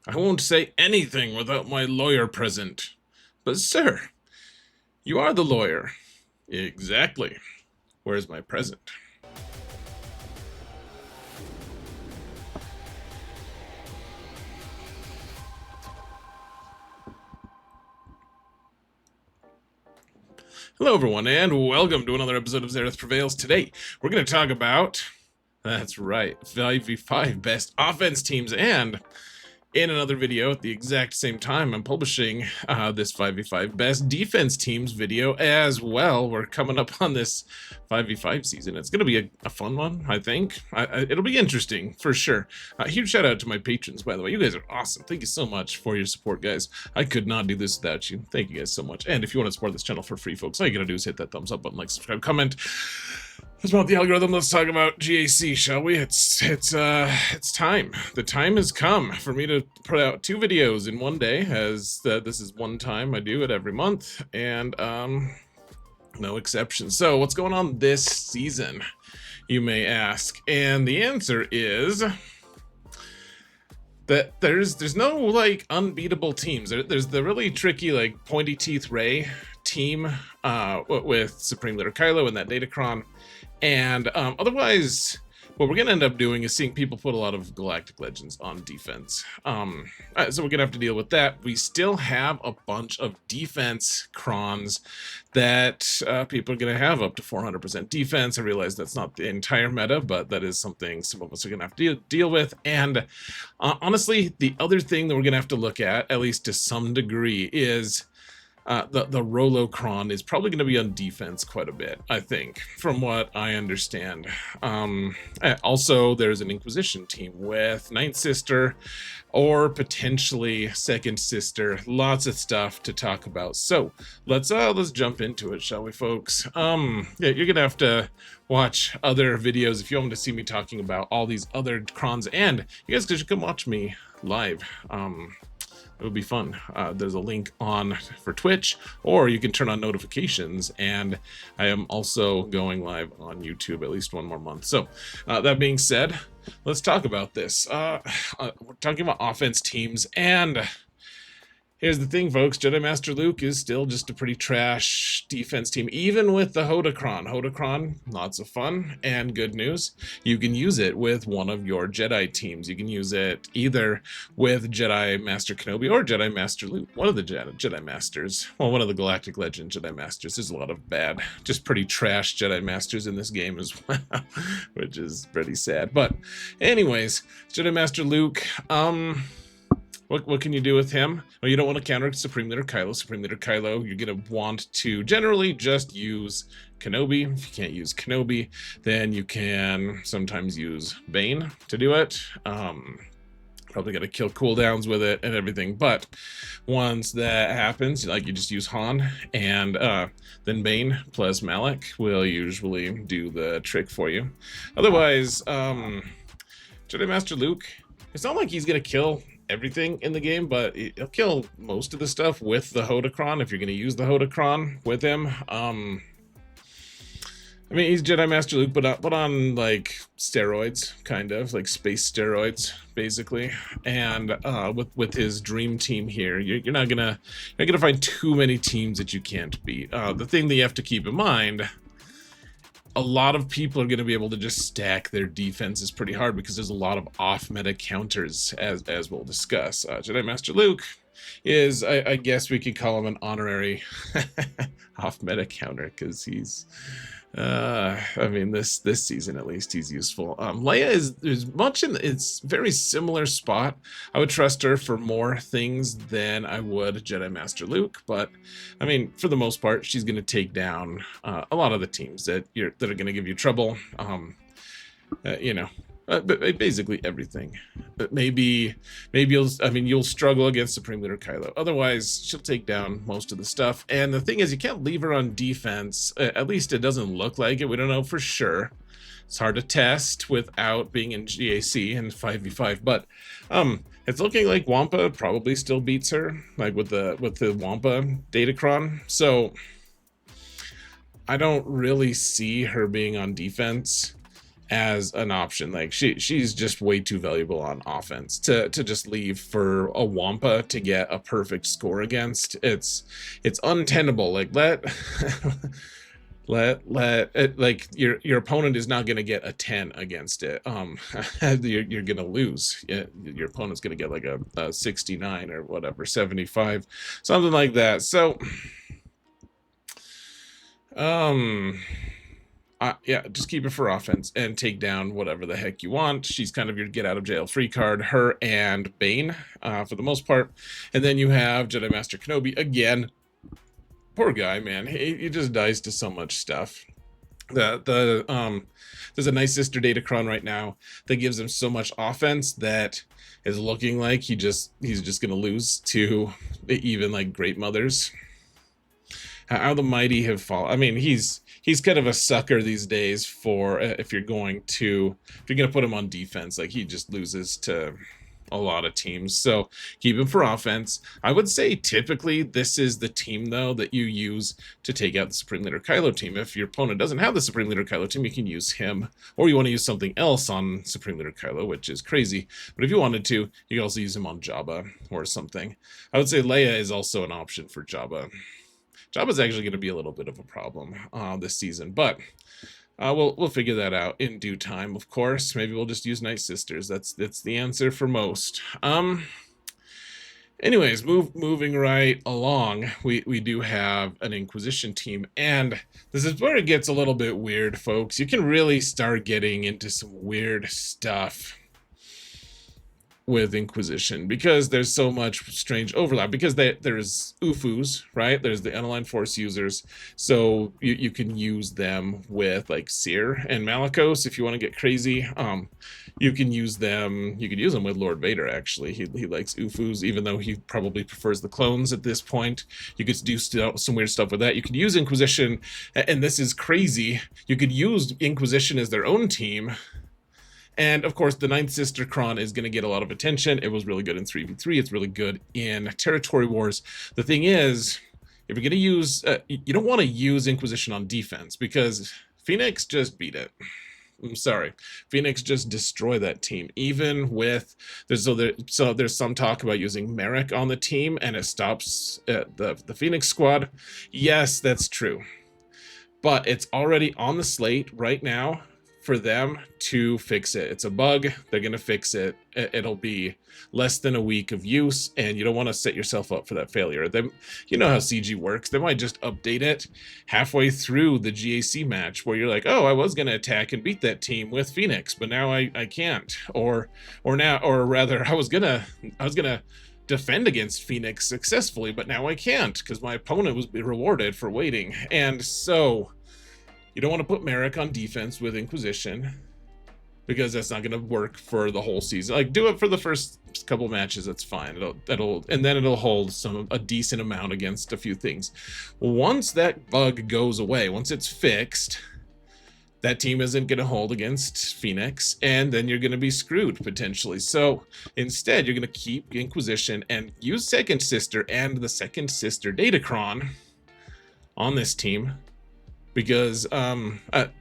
I won't say anything without my lawyer present. But, sir, you are the lawyer. Exactly. Where's my present? Hello, everyone, and welcome to another episode of Zareth Prevails. Today, we're going to talk about, that's right, 5v5 best offense teams, and in another video at the exact same time, I'm publishing this 5v5 best defense teams video as well. We're coming up on this 5v5 season. It's going to be a fun one, I think. It'll be interesting, for sure. Huge shout out to my patrons, by the way. You guys are awesome. Thank you so much for your support, guys. I could not do this without you. Thank you guys so much. And if you want to support this channel for free, folks, all you got to do is hit that thumbs up button, like, subscribe, comment. Let's about the algorithm. Let's talk about GAC, shall we? It's time. The time has come for me to put out 2 videos in one day, as this is one time I do it every month, and no exception. So what's going on this season, you may ask? And the answer is that there's no like unbeatable teams. There's the really tricky like pointy teeth Rey team with Supreme Leader Kylo and that Datacron. And otherwise, what we're going to end up doing is seeing people put a lot of Galactic Legends on defense. So we're going to have to deal with that. We still have a bunch of defense crons that people are going to have up to 400% defense. I realize that's not the entire meta, but that is something some of us are going to have to deal with. And honestly, the other thing that we're going to have to look at least to some degree, is the Rolocron is probably going to be on defense quite a bit, I think, from what I understand. Also, there's an Inquisition team with Ninth Sister or potentially Second Sister. Lots of stuff to talk about. So let's jump into it, shall we, folks? Yeah, you're gonna have to watch other videos if you want to see me talking about all these other crons, and you guys should come watch me live. It would be fun. There's a link on for Twitch, or you can turn on notifications, and I am also going live on YouTube at least one more month. So that being said, let's talk about this. We're talking about offense teams, and here's the thing, folks. Jedi Master Luke is still just a pretty trash defense team, even with the Hodocron. Hodocron, lots of fun, and good news, you can use it with one of your Jedi teams. You can use it either with Jedi Master Kenobi or Jedi Master Luke, one of the Jedi Masters. Well, one of the Galactic Legend Jedi Masters. There's a lot of bad, just pretty trash Jedi Masters in this game as well, which is pretty sad. But anyways, Jedi Master Luke, What can you do with him? Well, you don't want to counter Supreme Leader Kylo. Supreme Leader Kylo, you're going to want to generally just use Kenobi. If you can't use Kenobi, then you can sometimes use Bane to do it. Probably got to kill cooldowns with it and everything. But once that happens, like, you just use Han, and then Bane plus Malak will usually do the trick for you. Otherwise, Jedi Master Luke, it's not like he's going to kill everything in the game, but he'll kill most of the stuff with the Hodocron if you're going to use the Hodocron with him. I mean, he's Jedi Master Luke, but on like steroids, kind of like space steroids, basically. And with his dream team here, you're not gonna find too many teams that you can't beat. The thing that you have to keep in mind, a lot of people are going to be able to just stack their defenses pretty hard because there's a lot of off-meta counters, as we'll discuss. Jedi Master Luke is, I guess we could call him an honorary off-meta counter, because he's, I mean, this season at least, he's useful. Leia is much in it's very similar spot. I would trust her for more things than I would Jedi Master Luke, but I mean, for the most part, she's going to take down a lot of the teams that are going to give you trouble. You know, but basically everything. But maybe you'll struggle against Supreme Leader Kylo. Otherwise, she'll take down most of the stuff. And the thing is, you can't leave her on defense. At least it doesn't look like it. We don't know for sure. It's hard to test without being in GAC and 5v5. But it's looking like Wampa probably still beats her, like with the Wampa Datacron. So I don't really see her being on defense as an option. Like she's just way too valuable on offense to just leave for a Wampa to get a perfect score against. It's untenable. Like let it, like your opponent is not going to get a 10 against it. You're going to lose. Your opponent's going to get like a 69 or whatever, 75, something like that. So yeah, just keep it for offense and take down whatever the heck you want. She's kind of your get out of jail free card, her and Bane, for the most part. And then you have Jedi Master Kenobi again. Poor guy, man. He just dies to so much stuff. There's a Night Sister Datacron right now that gives him so much offense that is looking like he's just gonna lose to even like Great Mothers. How the mighty have fallen. I mean, he's kind of a sucker these days for if you're gonna put him on defense. Like he just loses to a lot of teams. So keep him for offense. I would say typically this is the team though that you use to take out the Supreme Leader Kylo team. If your opponent doesn't have the Supreme Leader Kylo team, you can use him, or you want to use something else on Supreme Leader Kylo, which is crazy. But if you wanted to, you can also use him on Jabba or something. I would say Leia is also an option for Jabba. Jabba's actually going to be a little bit of a problem this season, but we'll figure that out in due time, of course. Maybe we'll just use Night Sisters. That's the answer for most. Anyways, moving right along, we do have an Inquisition team, and this is where it gets a little bit weird, folks. You can really start getting into some weird stuff with Inquisition because there's so much strange overlap, because there's UFUs, right? There's the unaligned force users, so you can use them with like Seer and Malicos if you want to get crazy. You can use them with Lord Vader. Actually, he likes UFUs, even though he probably prefers the clones at this point. You could do some weird stuff with that. You could use Inquisition, and this is crazy, you could use Inquisition as their own team. And of course, the Ninth Sister Kron is going to get a lot of attention. It was really good in 3v3. It's really good in Territory Wars. The thing is, if you're going to use, you don't want to use Inquisition on defense, because Phoenix just beat it. I'm sorry, Phoenix just destroyed that team. Even with there's some talk about using Merrick on the team, and it stops the Phoenix squad. Yes, that's true, but it's already on the slate right now for them to fix it. It's a bug. They're going to fix it. It'll be less than a week of use, and you don't want to set yourself up for that failure. You know how CG works. They might just update it halfway through the GAC match where you're like, oh, I was going to attack and beat that team with Phoenix, but now I can't. Or rather, I was going to defend against Phoenix successfully, but now I can't because my opponent was rewarded for waiting. And so you don't want to put Merrick on defense with Inquisition, because that's not going to work for the whole season. Like, do it for the first couple matches, that's fine. And then it'll hold a decent amount against a few things. Once that bug goes away, once it's fixed, that team isn't going to hold against Phoenix, and then you're going to be screwed potentially. So instead, you're going to keep Inquisition and use Second Sister and the Second Sister Datacron on this team, because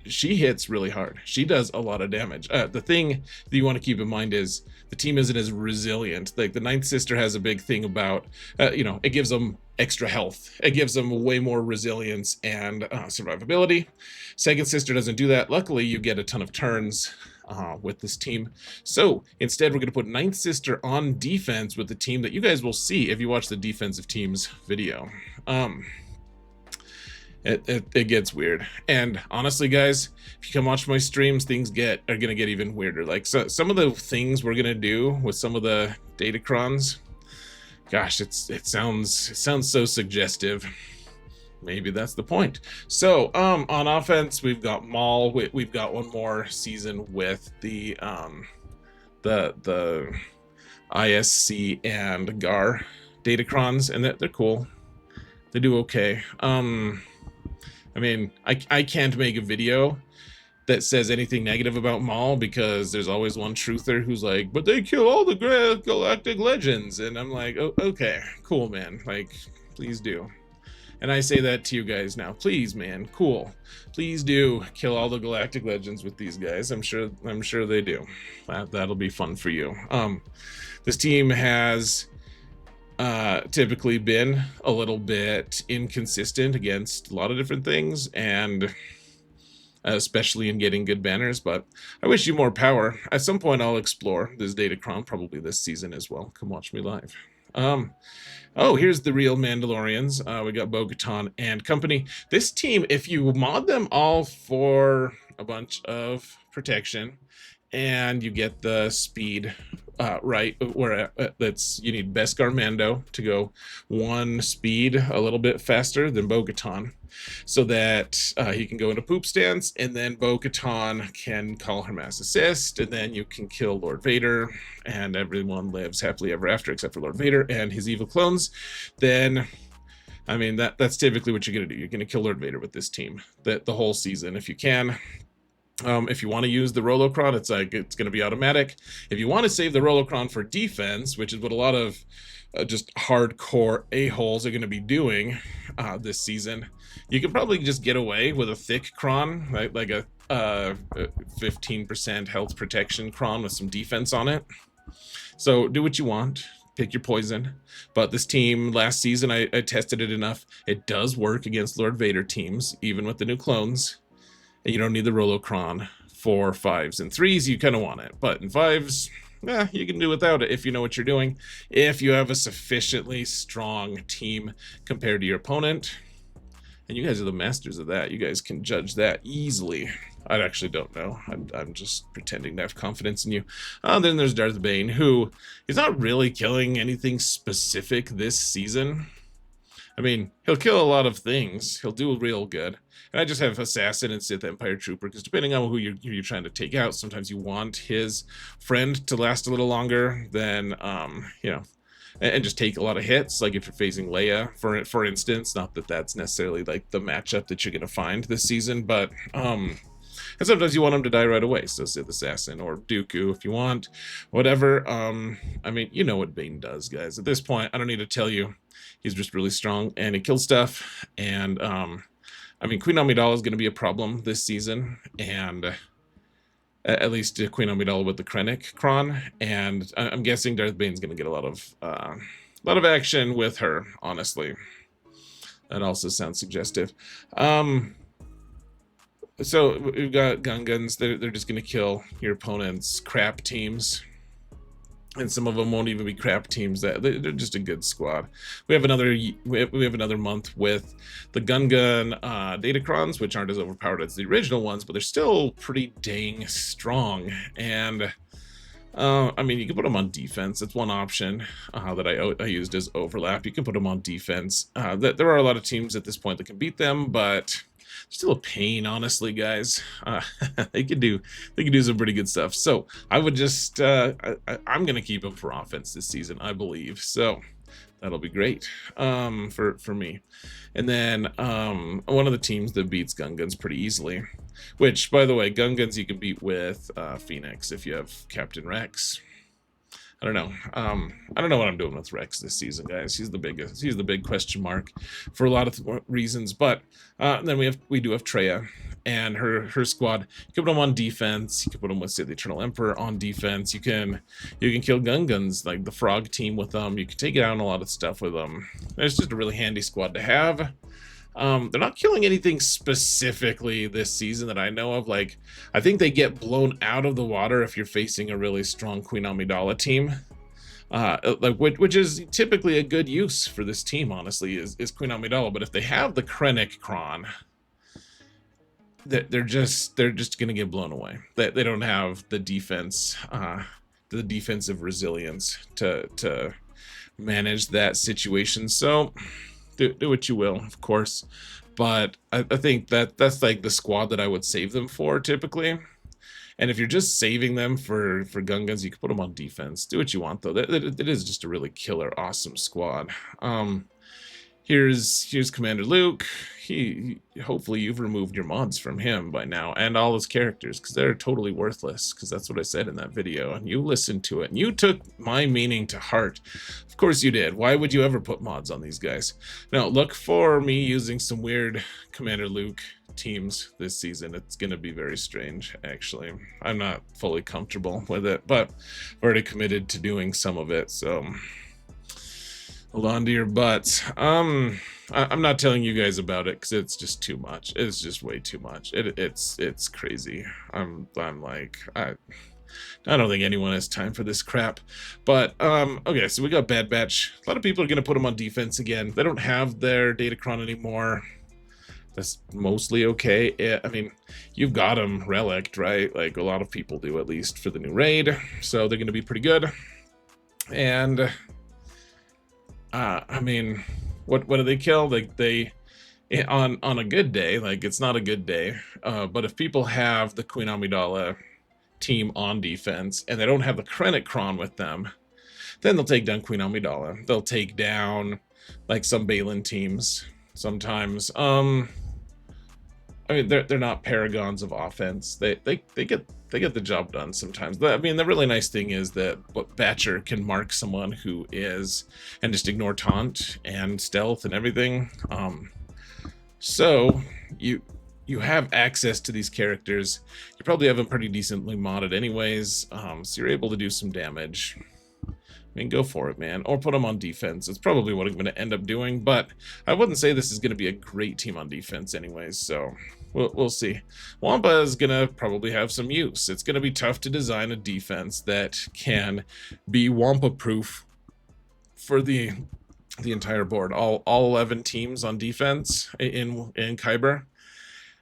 she hits really hard. She does a lot of damage. The thing that you want to keep in mind is the team isn't as resilient. Like the Ninth Sister has a big thing about, it gives them extra health. It gives them way more resilience and survivability. Second Sister doesn't do that. Luckily, you get a ton of turns with this team. So instead, we're going to put Ninth Sister on defense with the team that you guys will see if you watch the defensive teams video. It gets weird, and honestly, guys, if you come watch my streams, things are gonna get even weirder. Like, so some of the things we're gonna do with some of the Datacrons, gosh, it sounds so suggestive. Maybe that's the point. So on offense, we've got Maul. We've got one more season with the ISC and GAR Datacrons, and they're cool. They do okay. I mean, I can't make a video that says anything negative about Maul, because there's always one truther who's like, but they kill all the galactic legends. And I'm like, oh, okay, cool, man. Like, please do. And I say that to you guys now. Please, man, cool. Please do kill all the Galactic Legends with these guys. I'm sure they do. That'll be fun for you. This team has typically been a little bit inconsistent against a lot of different things, and especially in getting good banners, but I wish you more power. At some point I'll explore this Datacron, probably this season as well. Come watch me live. Oh, here's the real Mandalorians. We got Bo-Katan and company. This team, if you mod them all for a bunch of protection, and you get the speed right, where that's, you need Beskar Mando to go one speed a little bit faster than Bo-Katan, so that he can go into poop stance, and then Bo-Katan can call her mass assist, and then you can kill Lord Vader, and everyone lives happily ever after except for Lord Vader and his evil clones. Then, I mean, that's typically what you're gonna do. You're gonna kill Lord Vader with this team the whole season if you can. If you want to use the Rolocron, it's going to be automatic. If you want to save the Rolocron for defense, which is what a lot of just hardcore a-holes are going to be doing this season, you can probably just get away with a thick Cron, right? Like a 15% health protection Cron with some defense on it. So do what you want. Pick your poison. But this team, last season, I tested it enough. It does work against Lord Vader teams, even with the new clones. You don't need the Rolocron for 5s and 3s. You kind of want it, but in 5s, you can do without it if you know what you're doing. If you have a sufficiently strong team compared to your opponent, and you guys are the masters of that, you guys can judge that easily. I actually don't know. I'm just pretending to have confidence in you. Then there's Darth Bane, who is not really killing anything specific this season. I mean, he'll kill a lot of things. He'll do real good. And I just have Assassin and Sith Empire Trooper, because depending on who you're trying to take out, sometimes you want his friend to last a little longer than, you know, and just take a lot of hits. Like if you're facing Leia, for instance, not that that's necessarily like the matchup that you're going to find this season, but, and sometimes you want him to die right away, so Sith Assassin or Dooku if you want, whatever. I mean, you know what Bane does, guys. At this point, I don't need to tell you. He's just really strong, and he kills stuff, and, I mean, Queen Amidala is going to be a problem this season, and at least Queen Amidala with the Krennic Cron, and I'm guessing Darth Bane's going to get a lot of action with her, honestly. That also sounds suggestive. So we've got Gungans. They're just going to kill your opponent's crap teams. And some of them won't even be crap teams. They're just a good squad. We have another month with the Gungan Datacrons, which aren't as overpowered as the original ones, but they're still pretty dang strong. And I mean, you can put them on defense. That's one option that I used as overlap. You can put them on defense. There are a lot of teams at this point that can beat them, but still a pain, honestly, guys. They could do some pretty good stuff. So I would just I'm gonna keep them for offense this season, I believe. So that'll be great for me. And then one of the teams that beats Gungans pretty easily, which, by the way, Gungans you can beat with Phoenix if you have Captain Rex. I don't know. I don't know what I'm doing with Rex this season, guys. He's the big question mark for a lot of reasons. But then we do have Traya and her squad. You can put them on defense. You can put them with, say, the Eternal Emperor on defense. You can kill Gungans, like the Frog team with them. You can take down a lot of stuff with them. It's just a really handy squad to have. They're not killing anything specifically this season that I know of. Like, I think they get blown out of the water if you're facing a really strong Queen Amidala team. Which is typically a good use for this team, honestly, is Queen Amidala. But if they have the Krennic Cron, they're just gonna get blown away. They don't have the defense, the defensive resilience to manage that situation. So do what you will, of course, but I think that's like the squad that I would save them for typically. And if you're just saving them for Gungans, you can put them on defense. Do what you want, though. It is just a really killer, awesome squad. Here's Commander Luke. Hopefully you've removed your mods from him by now and all his characters, because they're totally worthless, because that's what I said in that video, and you listened to it and you took my meaning to heart. Of course you did. Why would you ever put mods on these guys? Now look for me using some weird Commander Luke teams this season. It's going to be very strange, actually. I'm not fully comfortable with it, but I've already committed to doing some of it, so hold on to your butts. I'm not telling you guys about it because it's just too much. It's just way too much. It's crazy. I'm like, I don't think anyone has time for this crap. But okay, so we got Bad Batch. A lot of people are gonna put them on defense again. They don't have their Datacron anymore. That's mostly okay. Yeah, I mean, you've got them relicked, right? Like a lot of people do, at least for the new raid. So they're gonna be pretty good. And I mean, what do they kill? Like they on a good day, like it's not a good day, but if people have the Queen Amidala team on defense and they don't have the Krennic with them, then they'll take down Queen Amidala. They'll take down like some Balin teams sometimes. I mean, they're not paragons of offense. They get the job done sometimes. I mean, the really nice thing is that Batcher can mark someone who is, and just ignore taunt and stealth and everything. So you have access to these characters. You probably have them pretty decently modded anyways, so you're able to do some damage. I mean, go for it, man. Or put them on defense. It's probably what I'm going to end up doing, but I wouldn't say this is going to be a great team on defense anyways, so we'll see. Wampa is going to probably have some use. It's going to be tough to design a defense that can be Wampa-proof for the entire board. All 11 teams on defense in Kyber.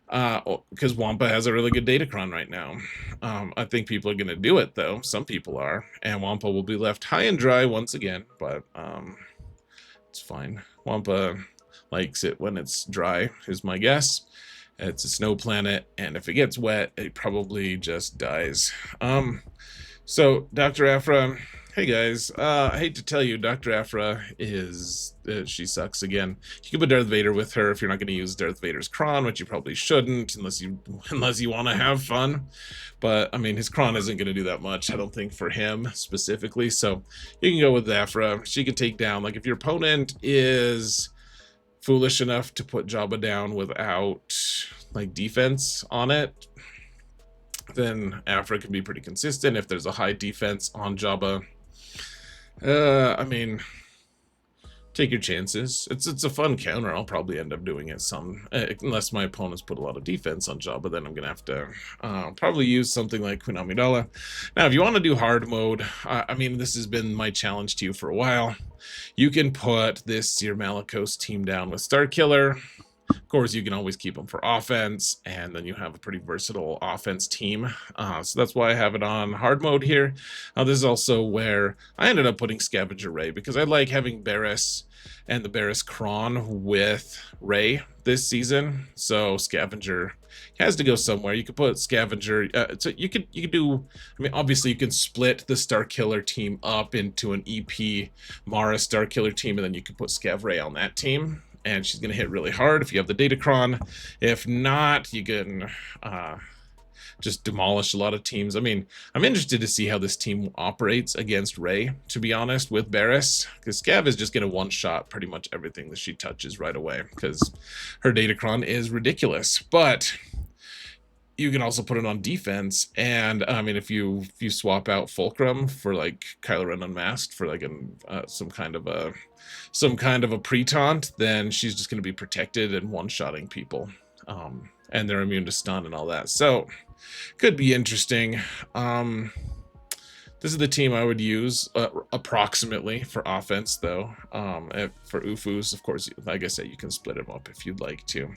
Because Wampa has a really good Datacron right now. I think people are going to do it, though. Some people are. And Wampa will be left high and dry once again. But it's fine. Wampa likes it when it's dry, is my guess. It's a snow planet. And if it gets wet, it probably just dies. So, Dr. Aphra... Hey guys, I hate to tell you, Dr. Aphra is, she sucks again. You can put Darth Vader with her if you're not going to use Darth Vader's Kron, which you probably shouldn't, unless you want to have fun. But, I mean, his Kron isn't going to do that much, I don't think, for him specifically. So, you can go with Aphra. She can take down, like, if your opponent is foolish enough to put Jabba down without, like, defense on it, then Aphra can be pretty consistent. If there's a high defense on Jabba, I mean, take your chances. It's a fun counter. I'll probably end up doing it some, unless my opponents put a lot of defense on Jabba, then I'm gonna have to probably use something like Queen Amidala. Now, if you want to do hard mode, I mean, this has been my challenge to you for a while. You can put this Seer Malicos team down with Starkiller. Of course, you can always keep them for offense, and then you have a pretty versatile offense team. So that's why I have it on hard mode here. This is also where I ended up putting Scavenger Ray, because I like having Barriss and the Barriss Kron with Ray this season. So Scavenger has to go somewhere. You could put Scavenger. So you could do. I mean, obviously you can split the Starkiller team up into an EP Mara Starkiller team, and then you could put Scav Ray on that team. And she's going to hit really hard if you have the Datacron. If not, you can just demolish a lot of teams. I mean, I'm interested to see how this team operates against Rey, to be honest, with Barriss. Because Scav is just going to one-shot pretty much everything that she touches right away. Because her Datacron is ridiculous. But you can also put it on defense. And, I mean, if you swap out Fulcrum for, like, Kylo Ren Unmasked for, like, some kind of a pre-taunt, then she's just going to be protected and one-shotting people. And they're immune to stun and all that. So, could be interesting. This is the team I would use approximately for offense, though. For Ufus, of course, like I said, you can split them up if you'd like to.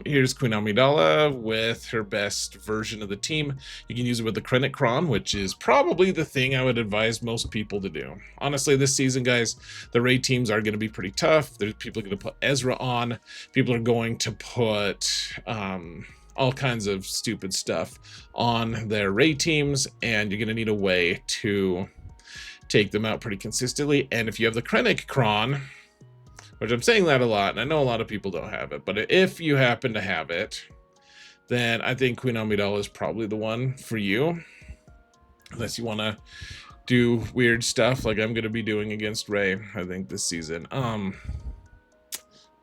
Here's Queen Amidala with her best version of the team. You can use it with the Krennic, which is probably the thing I would advise most people to do. Honestly, this season, guys, the raid teams are going to be pretty tough. There's people going to put Ezra on. People are going to put all kinds of stupid stuff on their raid teams, and you're going to need a way to take them out pretty consistently. And if you have the Krennic, which I'm saying that a lot, and I know a lot of people don't have it, but if you happen to have it, then I think Queen Amidala is probably the one for you, unless you want to do weird stuff like I'm going to be doing against Rey, I think, this season.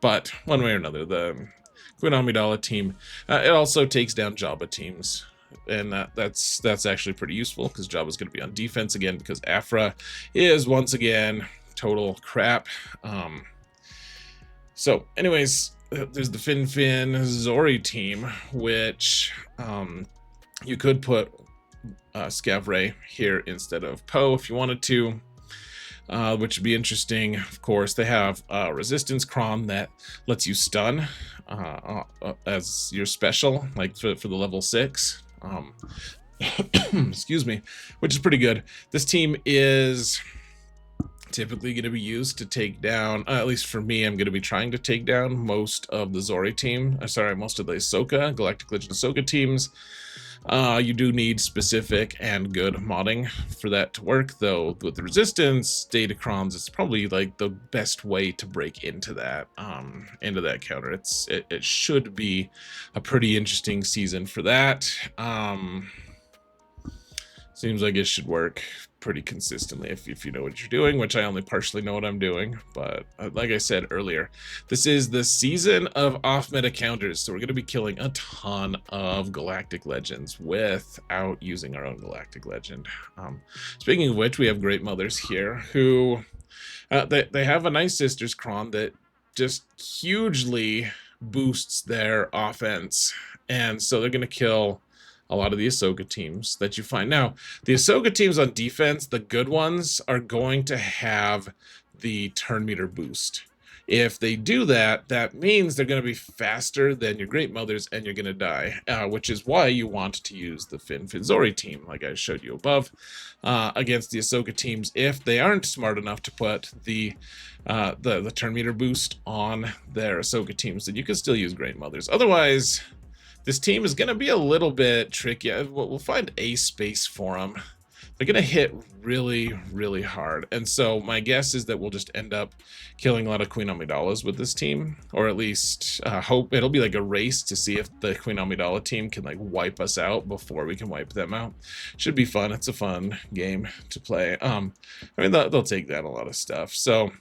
But one way or another, the Queen Amidala team, it also takes down Jabba teams, and that's actually pretty useful because Jabba's going to be on defense again because Aphra is once again total crap. So anyways, there's the Fin Zorii team, which you could put Scav Rey here instead of Poe if you wanted to, which would be interesting. Of course, they have resistance Kron that lets you stun as your special, like for the level 6. Excuse me, which is pretty good. This team is typically going to be used to take down, at least for me, I'm going to be trying to take down most of the Zorii team. Most of the Ahsoka, Galactic Legend Ahsoka teams. You do need specific and good modding for that to work, though. With the resistance datacrons, it's probably like the best way to break into that counter. It should be a pretty interesting season for that. Seems like it should work pretty consistently if you know what you're doing, which I only partially know what I'm doing. But like I said earlier, this is the season of off-meta counters, so we're going to be killing a ton of Galactic Legends without using our own Galactic Legend. Speaking of which, we have Great Mothers here who they have a nice Sisters Kron that just hugely boosts their offense, and so they're going to kill a lot of the Ahsoka teams that you find. Now, the Ahsoka teams on defense, the good ones, are going to have the turn meter boost. If they do that, that means they're going to be faster than your Great Mothers and you're going to die, which is why you want to use the Fin Zorii team, like I showed you above, against the Ahsoka teams if they aren't smart enough to put the turn meter boost on their Ahsoka teams. Then you can still use Great Mothers. Otherwise, this team is going to be a little bit tricky. We'll find a space for them. They're going to hit really, really hard. And so my guess is that we'll just end up killing a lot of Queen Amidalas with this team. Or at least hope it'll be like a race to see if the Queen Amidala team can like wipe us out before we can wipe them out. Should be fun. It's a fun game to play. I mean, they'll take down a lot of stuff. So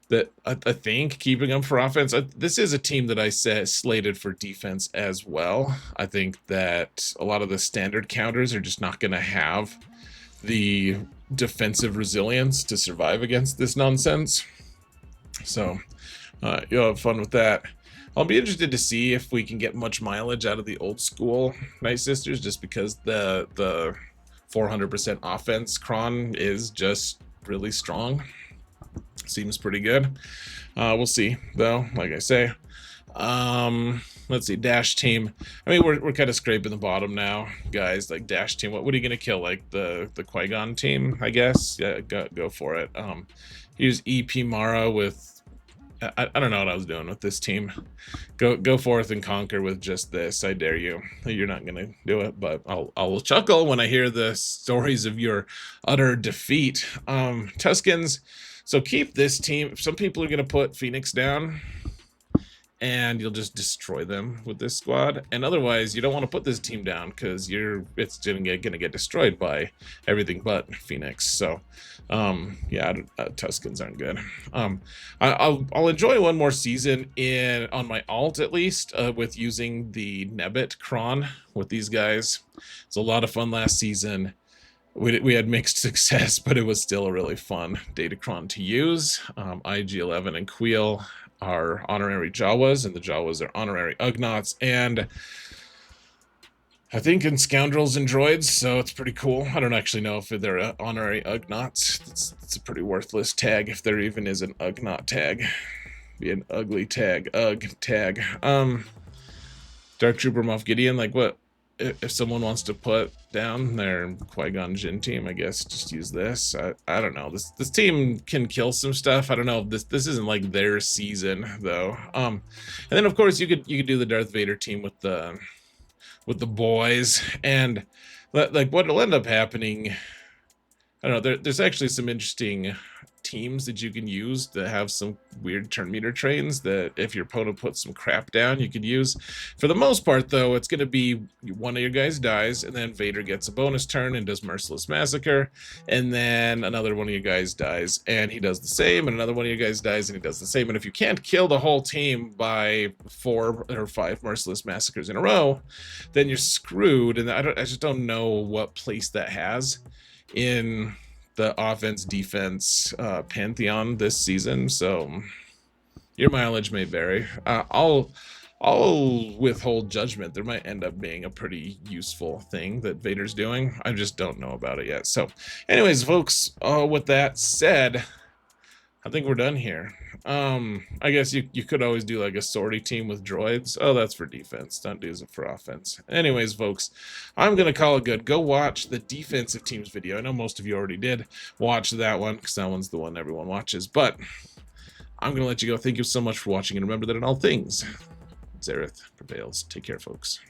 that I think keeping them for offense. This is a team that I said slated for defense as well. I think that a lot of the standard counters are just not going to have the defensive resilience to survive against this nonsense. So you'll have fun with that. I'll be interested to see if we can get much mileage out of the old school Night Sisters, just because the 400% offense Kron is just really strong. Seems pretty good. We'll see, though, like I say. Let's see, Dash Team. I mean, we're kind of scraping the bottom now, guys. Like, Dash Team, what are you going to kill? Like, the Qui-Gon team, I guess? Yeah, go for it. Use EP Mara with... I don't know what I was doing with this team. Go forth and conquer with just this. I dare you. You're not gonna do it, but I'll chuckle when I hear the stories of your utter defeat. Tuskens. So keep this team. Some people are gonna put Phoenix down, and you'll just destroy them with this squad. And otherwise, you don't want to put this team down because it's gonna get destroyed by everything but Phoenix. So, yeah, Tuskens aren't good. I'll enjoy one more season on my alt at least with using the Nebit Kron with these guys. It's a lot of fun last season. We had mixed success, but it was still a really fun datacron to use. IG-11 and Queel are honorary Jawas, and the Jawas are honorary Ugnaughts, and I think in Scoundrels and Droids, so it's pretty cool. I don't actually know if they're honorary Ugnaughts. It's a pretty worthless tag, if there even is an Ugnaught tag. Be an ugly tag. Ugg tag. Dark Trooper Moff Gideon, like what? If someone wants to put down their Qui-Gon Jinn team, I guess just use this. I don't know. This team can kill some stuff. I don't know. This isn't like their season though. And then of course you could do the Darth Vader team with the boys, and like what'll end up happening. I don't know. There's actually some interesting teams that you can use that have some weird turn meter trains that if your opponent puts some crap down, you could use. For the most part, though, it's going to be one of your guys dies, and then Vader gets a bonus turn and does Merciless Massacre, and then another one of you guys dies, and he does the same, and another one of you guys dies, and he does the same. And if you can't kill the whole team by 4 or 5 Merciless Massacres in a row, then you're screwed, and I just don't know what place that has in the offense-defense pantheon this season, so your mileage may vary. I'll withhold judgment. There might end up being a pretty useful thing that Vader's doing. I just don't know about it yet. So anyways, folks, with that said, I think we're done here. I guess you could always do like a sortie team with droids. Oh, that's for defense. Don't use it for offense. Anyways, folks, I'm going to call it good. Go watch the defensive teams video. I know most of you already did watch that one because that one's the one everyone watches. But I'm going to let you go. Thank you so much for watching. And remember that in all things, Zareth prevails. Take care, folks.